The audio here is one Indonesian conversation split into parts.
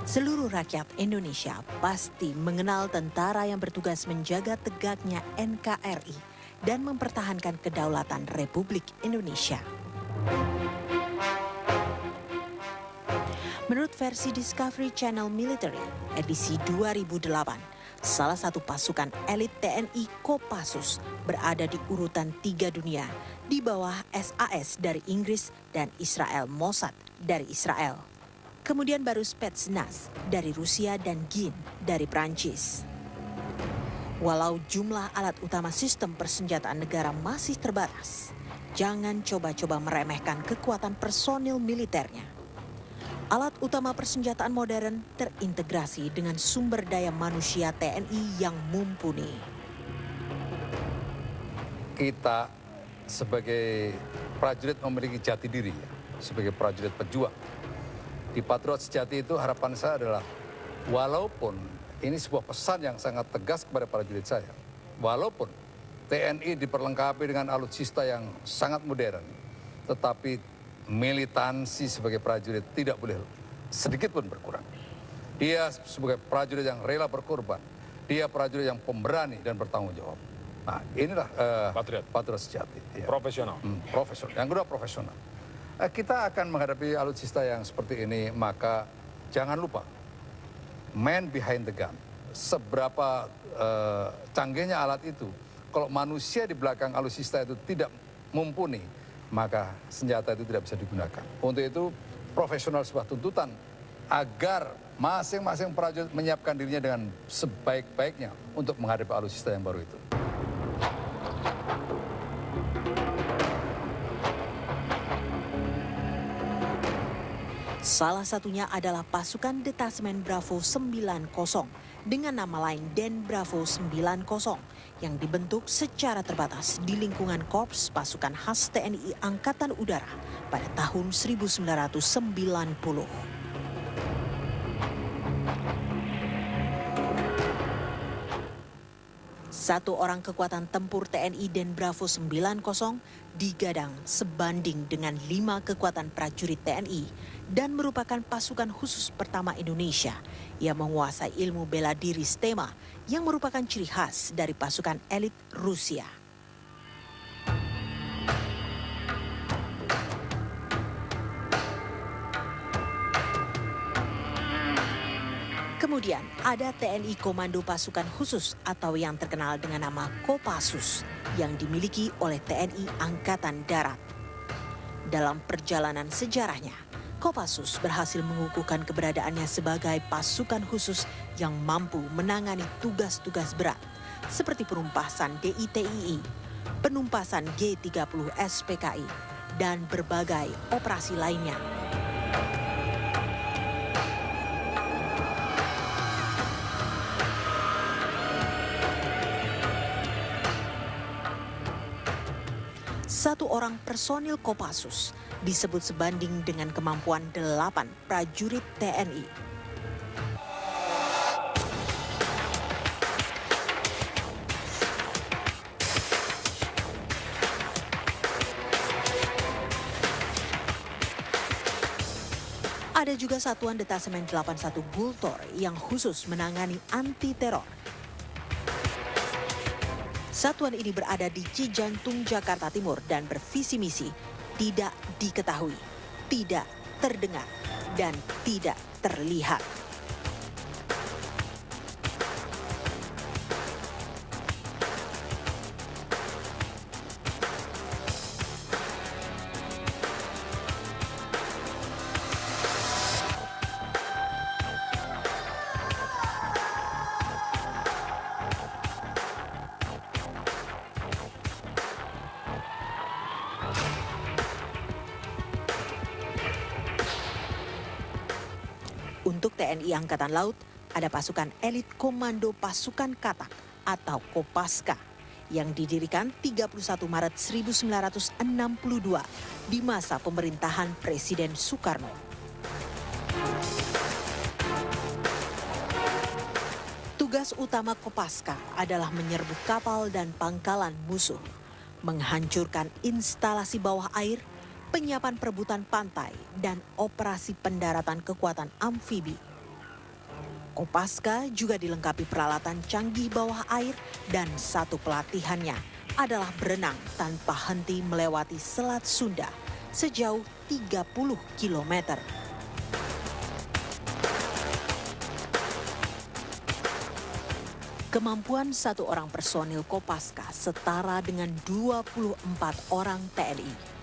Seluruh rakyat Indonesia pasti mengenal tentara yang bertugas menjaga tegaknya NKRI dan mempertahankan kedaulatan Republik Indonesia. Menurut versi Discovery Channel Military edisi 2008, salah satu pasukan elit TNI Kopassus berada di urutan 3 dunia di bawah SAS dari Inggris dan Israel Mossad dari Israel. Kemudian baru Spetsnaz dari Rusia dan GIN dari Prancis. Walau jumlah alat utama sistem persenjataan negara masih terbatas, jangan coba-coba meremehkan kekuatan personil militernya. Alat utama persenjataan modern terintegrasi dengan sumber daya manusia TNI yang mumpuni. Kita sebagai prajurit memiliki jati diri, sebagai prajurit pejuang. Di Patriot Sejati itu harapan saya adalah, walaupun ini sebuah pesan yang sangat tegas kepada prajurit saya, walaupun TNI diperlengkapi dengan alutsista yang sangat modern, tetapi militansi sebagai prajurit tidak boleh sedikit pun berkurang. Dia sebagai prajurit yang rela berkorban, dia prajurit yang pemberani dan bertanggung jawab. Nah, inilah Patriot Sejati. Ya. Profesional. Profesional. Yang kedua profesional. Kita akan menghadapi alutsista yang seperti ini, maka jangan lupa man behind the gun. Seberapa canggihnya alat itu, kalau manusia di belakang alutsista itu tidak mumpuni, maka senjata itu tidak bisa digunakan. Untuk itu, profesional sebuah tuntutan agar masing-masing prajurit menyiapkan dirinya dengan sebaik-baiknya untuk menghadapi alutsista yang baru itu. Salah satunya adalah pasukan Detasemen Bravo 90 dengan nama lain Den Bravo 90 yang dibentuk secara terbatas di lingkungan Korps Pasukan Khas TNI Angkatan Udara pada tahun 1990. Satu orang kekuatan tempur TNI Den Bravo 90 digadang sebanding dengan 5 kekuatan prajurit TNI dan merupakan pasukan khusus pertama Indonesia yang menguasai ilmu bela diri STEMA yang merupakan ciri khas dari pasukan elit Rusia. Kemudian ada TNI Komando Pasukan Khusus atau yang terkenal dengan nama Kopassus yang dimiliki oleh TNI Angkatan Darat. Dalam perjalanan sejarahnya, Kopassus berhasil mengukuhkan keberadaannya sebagai pasukan khusus yang mampu menangani tugas-tugas berat seperti penumpasan DITII, penumpasan G30 SPKI, dan berbagai operasi lainnya. Satu orang personil Kopassus disebut sebanding dengan kemampuan 8 prajurit TNI. Ada juga satuan Detasemen 81 Gultor yang khusus menangani anti-teror. Satuan ini berada di Cijantung, Jakarta Timur dan bervisi misi tidak diketahui, tidak terdengar, dan tidak terlihat. Untuk TNI Angkatan Laut, ada pasukan elit Komando Pasukan Katak atau Kopaska yang didirikan 31 Maret 1962 di masa pemerintahan Presiden Soekarno. Tugas utama Kopaska adalah menyerbu kapal dan pangkalan musuh, menghancurkan instalasi bawah air, penyiapan perebutan pantai, dan operasi pendaratan kekuatan amfibi. Kopaska juga dilengkapi peralatan canggih bawah air dan satu pelatihannya adalah berenang tanpa henti melewati Selat Sunda sejauh 30 km. Kemampuan satu orang personil Kopaska setara dengan 24 orang TNI.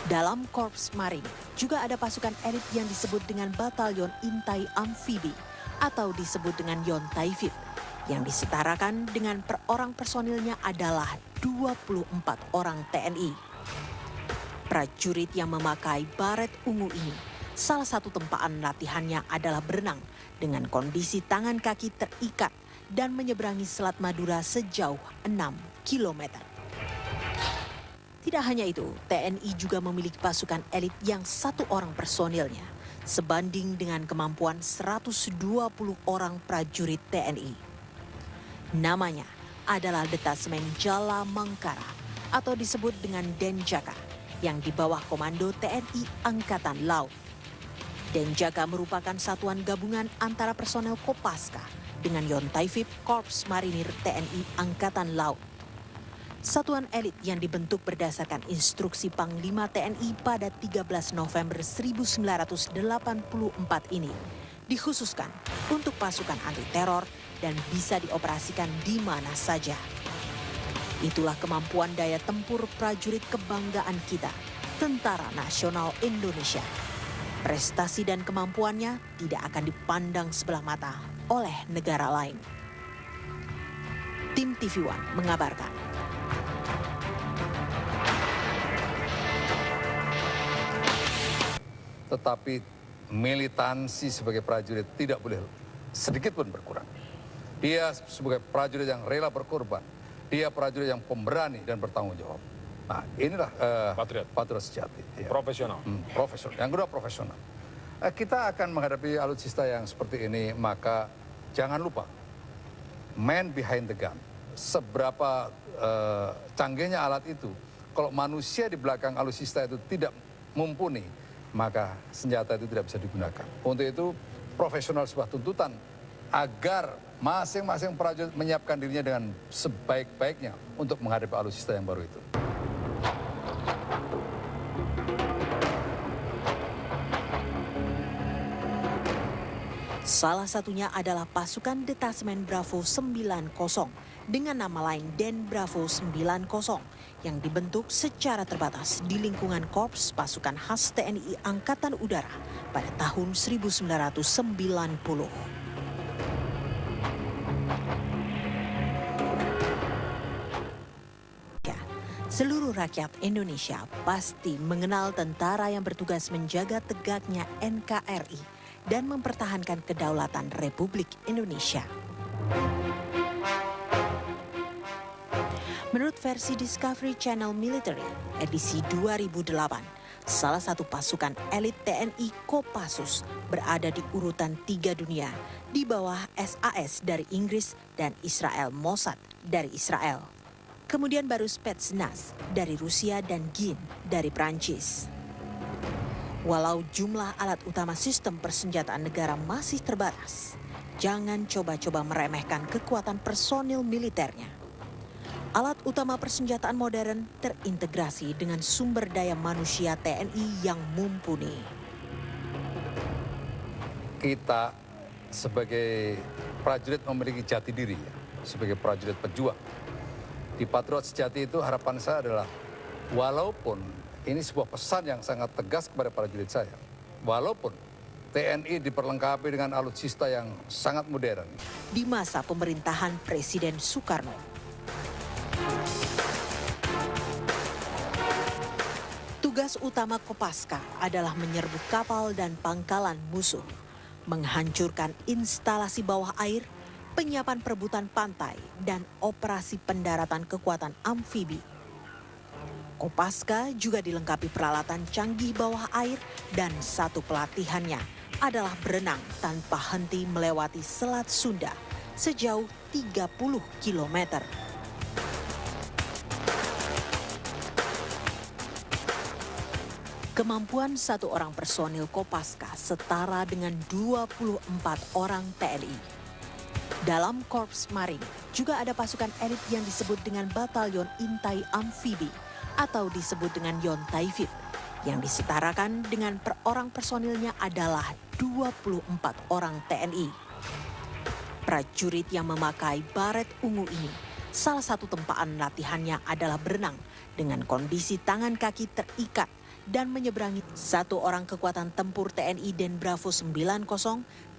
Dalam Korps Marin juga ada pasukan elit yang disebut dengan Batalion Intai Amfibi atau disebut dengan Yontaifib yang disetarakan dengan per orang personilnya adalah 24 orang TNI. Prajurit yang memakai baret ungu ini, salah satu tempaan latihannya adalah berenang dengan kondisi tangan kaki terikat dan menyeberangi Selat Madura sejauh 6 km. Tidak hanya itu, TNI juga memiliki pasukan elit yang satu orang personilnya sebanding dengan kemampuan 120 orang prajurit TNI. Namanya adalah Detasemen Jala Mangkara atau disebut dengan Denjaka yang di bawah komando TNI Angkatan Laut. Denjaka merupakan satuan gabungan antara personel Kopaska dengan Yontaifib Korps Marinir TNI Angkatan Laut. Satuan elit yang dibentuk berdasarkan instruksi Panglima TNI pada 13 November 1984 ini dikhususkan untuk pasukan anti teror dan bisa dioperasikan di mana saja. Itulah kemampuan daya tempur prajurit kebanggaan kita, Tentara Nasional Indonesia. Prestasi dan kemampuannya tidak akan dipandang sebelah mata oleh negara lain. Tim TV One mengabarkan. Tetapi militansi sebagai prajurit tidak boleh sedikit pun berkurang. Dia sebagai prajurit yang rela berkorban, dia prajurit yang pemberani dan bertanggung jawab. Nah, inilah patriot sejati. Ya. Profesional. Profesional. Yang kedua profesional. Kita akan menghadapi alutsista yang seperti ini, maka jangan lupa man behind the gun. Seberapa canggihnya alat itu, kalau manusia di belakang alutsista itu tidak mumpuni, maka senjata itu tidak bisa digunakan. Untuk itu, profesional sebuah tuntutan agar masing-masing prajurit menyiapkan dirinya dengan sebaik-baiknya untuk menghadapi alutsista yang baru itu. Salah satunya adalah pasukan Detasemen Bravo 90 dengan nama lain Den Bravo 90 yang dibentuk secara terbatas di lingkungan Korps Pasukan Khas TNI Angkatan Udara pada tahun 1990. Seluruh rakyat Indonesia pasti mengenal tentara yang bertugas menjaga tegaknya NKRI dan mempertahankan kedaulatan Republik Indonesia. Menurut versi Discovery Channel Military edisi 2008, salah satu pasukan elit TNI Kopassus berada di urutan 3 dunia di bawah SAS dari Inggris dan Israel Mossad dari Israel. Kemudian baru Spetsnaz dari Rusia dan GIN dari Prancis. Walau jumlah alat utama sistem persenjataan negara masih terbatas, jangan coba-coba meremehkan kekuatan personil militernya. Alat utama persenjataan modern terintegrasi dengan sumber daya manusia TNI yang mumpuni. Kita sebagai prajurit memiliki jati diri, sebagai prajurit pejuang. Di Patriot Sejati itu harapan saya adalah, walaupun ini sebuah pesan yang sangat tegas kepada prajurit saya, walaupun TNI diperlengkapi dengan alutsista yang sangat modern. Di masa pemerintahan Presiden Soekarno, tugas utama Kopaska adalah menyerbu kapal dan pangkalan musuh, menghancurkan instalasi bawah air, penyiapan perebutan pantai, dan operasi pendaratan kekuatan amfibi. Kopaska juga dilengkapi peralatan canggih bawah air dan satu pelatihannya adalah berenang tanpa henti melewati Selat Sunda sejauh 30 km. Kemampuan satu orang personil Kopaska setara dengan 24 orang TNI. Dalam Korps Marin juga ada pasukan elit yang disebut dengan Batalion Intai Amfibi atau disebut dengan Yontaifib yang disetarakan dengan per orang personilnya adalah 24 orang TNI. Prajurit yang memakai baret ungu ini, salah satu tempaan latihannya adalah berenang dengan kondisi tangan kaki terikat dan menyeberangi satu orang kekuatan tempur TNI Den Bravo 90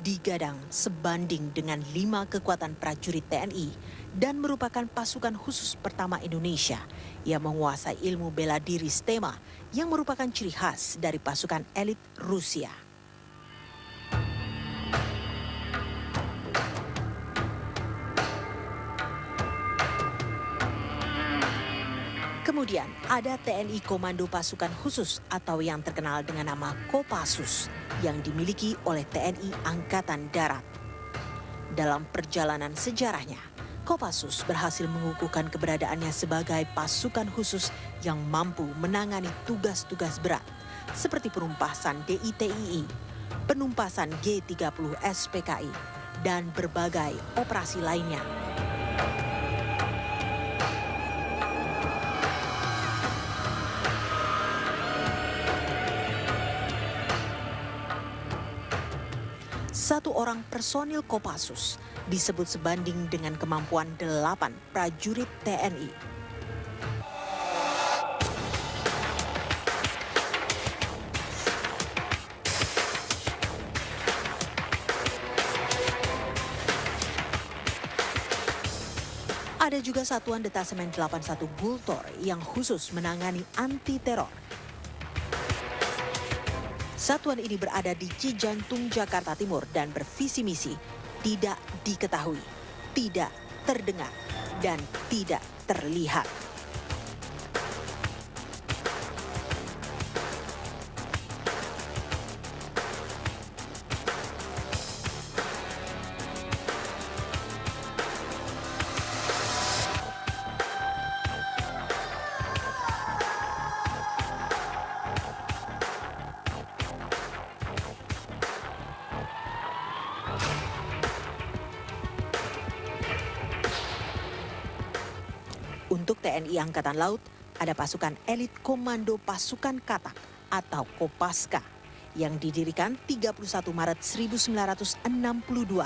digadang sebanding dengan 5 kekuatan prajurit TNI dan merupakan pasukan khusus pertama Indonesia yang menguasai ilmu bela diri STEMA yang merupakan ciri khas dari pasukan elit Rusia. Kemudian ada TNI Komando Pasukan Khusus atau yang terkenal dengan nama Kopassus yang dimiliki oleh TNI Angkatan Darat. Dalam perjalanan sejarahnya, Kopassus berhasil mengukuhkan keberadaannya sebagai pasukan khusus yang mampu menangani tugas-tugas berat seperti penumpasan DITII, penumpasan G30 SPKI, dan berbagai operasi lainnya. Satu orang personil Kopassus disebut sebanding dengan kemampuan 8 prajurit TNI. Ada juga satuan detasemen 81 Gultor yang khusus menangani anti-teror. Satuan ini berada di Cijantung, Jakarta Timur dan bervisi misi tidak diketahui, tidak terdengar, dan tidak terlihat. Untuk TNI Angkatan Laut, ada pasukan elit Komando Pasukan Katak atau Kopaska yang didirikan 31 Maret 1962